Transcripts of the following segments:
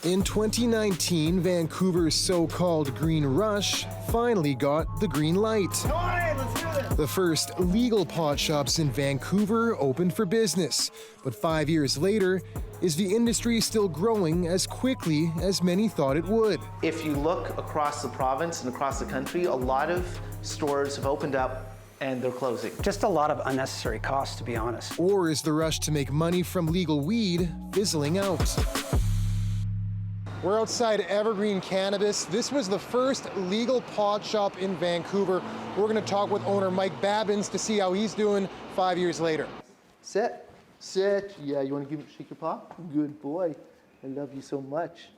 In 2019, Vancouver's so-called green rush finally got the green light. The first legal pot shops in Vancouver opened for business. But 5 years later, is the industry still growing as quickly as many thought it would? If you look across the province and across the country, a lot of stores have opened up and they're closing. Just a lot of unnecessary costs, to be honest. Or is the rush to make money from legal weed fizzling out? We're outside Evergreen Cannabis. This was the first legal pot shop in Vancouver. We're going to talk with owner Mike Babins to see how he's doing 5 years later. Sit. Yeah, you want to shake your paw? Good boy. I love you so much.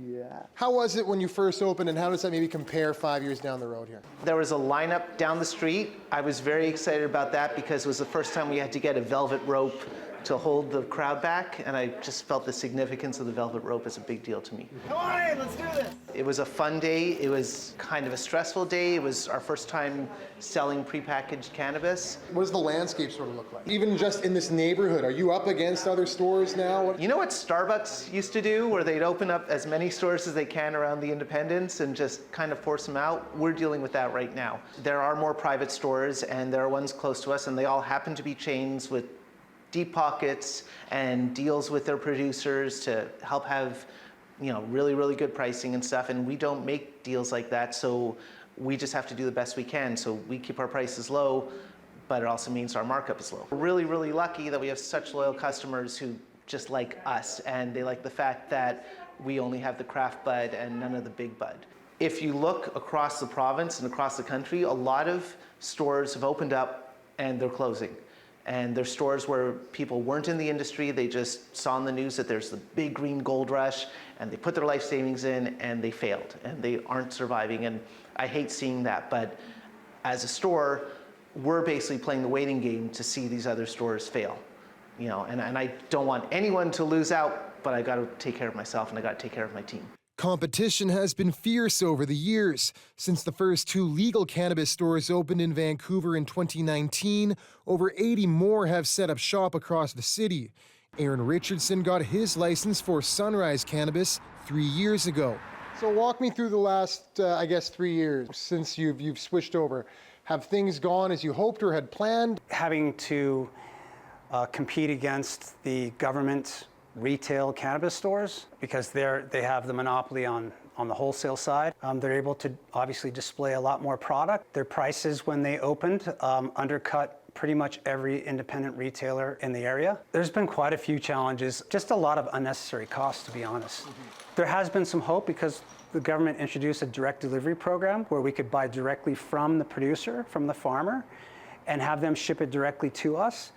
Yeah. How was it when you first opened, and how does that maybe compare 5 years down the road here? There was a lineup down the street. I was very excited about that because it was the first time we had to get a velvet rope to hold the crowd back, and I just felt the significance of the velvet rope as a big deal to me. Come on in, let's do this. It was a fun day. It was kind of a stressful day. It was our first time selling prepackaged cannabis. What does the landscape sort of look like? Even just in this neighborhood, are you up against other stores now? You know what Starbucks used to do, where they'd open up as many stores as they can around the independents and just kind of force them out? We're dealing with that right now. There are more private stores, and there are ones close to us, and they all happen to be chains with deep pockets and deals with their producers to help have, really, really good pricing and stuff. And we don't make deals like that, so we just have to do the best we can. So we keep our prices low, but it also means our markup is low. We're really, really lucky that we have such loyal customers who just like us, and they like the fact that we only have the craft bud and none of the big bud. If you look across the province and across the country, a lot of stores have opened up and they're closing. And there's stores where people weren't in the industry, they just saw on the news that there's the big green gold rush, and they put their life savings in and they failed and they aren't surviving. And I hate seeing that, but as a store, we're basically playing the waiting game to see these other stores fail. And I don't want anyone to lose out, but I gotta take care of myself and I gotta take care of my team. Competition has been fierce over the years. Since the first 2 legal cannabis stores opened in Vancouver in 2019, over 80 more have set up shop across the city. Aaron Richardson got his license for Sunrise Cannabis 3 years ago. So walk me through the last, 3 years since you've switched over. Have things gone as you hoped or had planned? Having to compete against the government retail cannabis stores, because they have the monopoly on the wholesale side. They're able to obviously display a lot more product. Their prices when they opened undercut pretty much every independent retailer in the area. There's been quite a few challenges, just a lot of unnecessary costs, to be honest. There has been some hope because the government introduced a direct delivery program where we could buy directly from the producer, from the farmer, and have them ship it directly to us.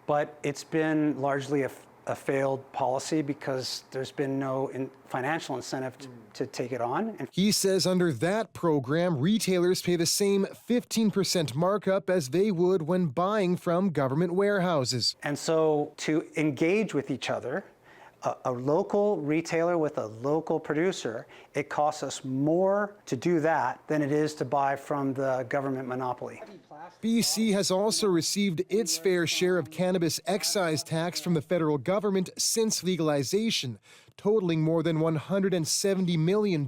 But it's been largely a failed policy because there's been no financial incentive to take it on. He says under that program, retailers pay the same 15% markup as they would when buying from government warehouses. And so to engage with each other, a local retailer with a local producer, it costs us more to do that than it is to buy from the government monopoly. BC has also received its fair share of cannabis excise tax from the federal government since legalization, totaling more than $170 million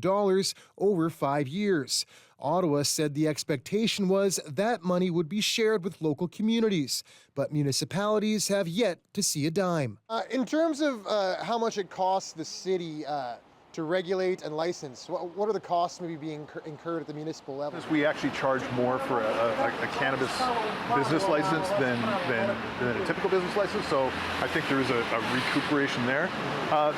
over 5 years. Ottawa said the expectation was that money would be shared with local communities, but municipalities have yet to see a dime. In terms of how much it costs the city to regulate and license, what are the costs maybe being incurred at the municipal level? We actually charge more for a cannabis business license than a typical business license, so I think there is a recuperation there.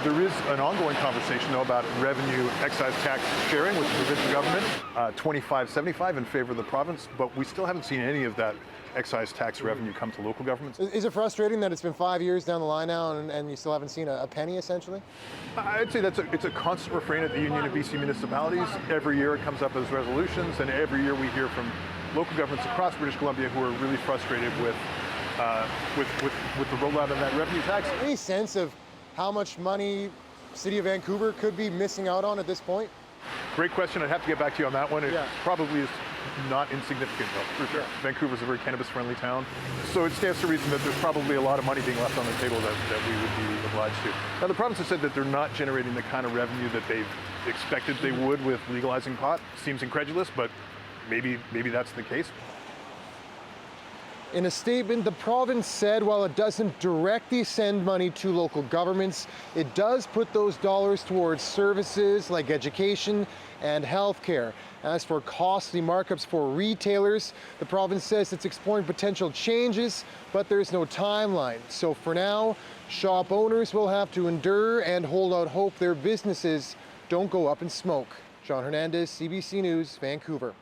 There is an ongoing conversation, though, about revenue excise tax sharing with the provincial government, 25-75 in favor of the province, but we still haven't seen any of that excise tax revenue come to local governments. Is it frustrating that it's been 5 years down the line now and you still haven't seen a penny, essentially? I'd say it's a constant refrain at the Union of BC Municipalities. Every year it comes up as resolutions, and every year we hear from local governments across British Columbia who are really frustrated with the rollout of that revenue tax. Any sense of how much money City of Vancouver could be missing out on at this point? Great question. I'd have to get back to you on that one. It probably is not insignificant though, for sure. Vancouver's a very cannabis-friendly town, so it stands to reason that there's probably a lot of money being left on the table that we would be obliged to. Now the province has said that they're not generating the kind of revenue that they've expected they would with legalizing pot. Seems incredulous, but maybe that's the case. In a statement, the province said while it doesn't directly send money to local governments, it does put those dollars towards services like education and healthcare. As for costly markups for retailers, the province says it's exploring potential changes, but there's no timeline. So for now, shop owners will have to endure and hold out hope their businesses don't go up in smoke. Jon Hernandez, CBC News, Vancouver.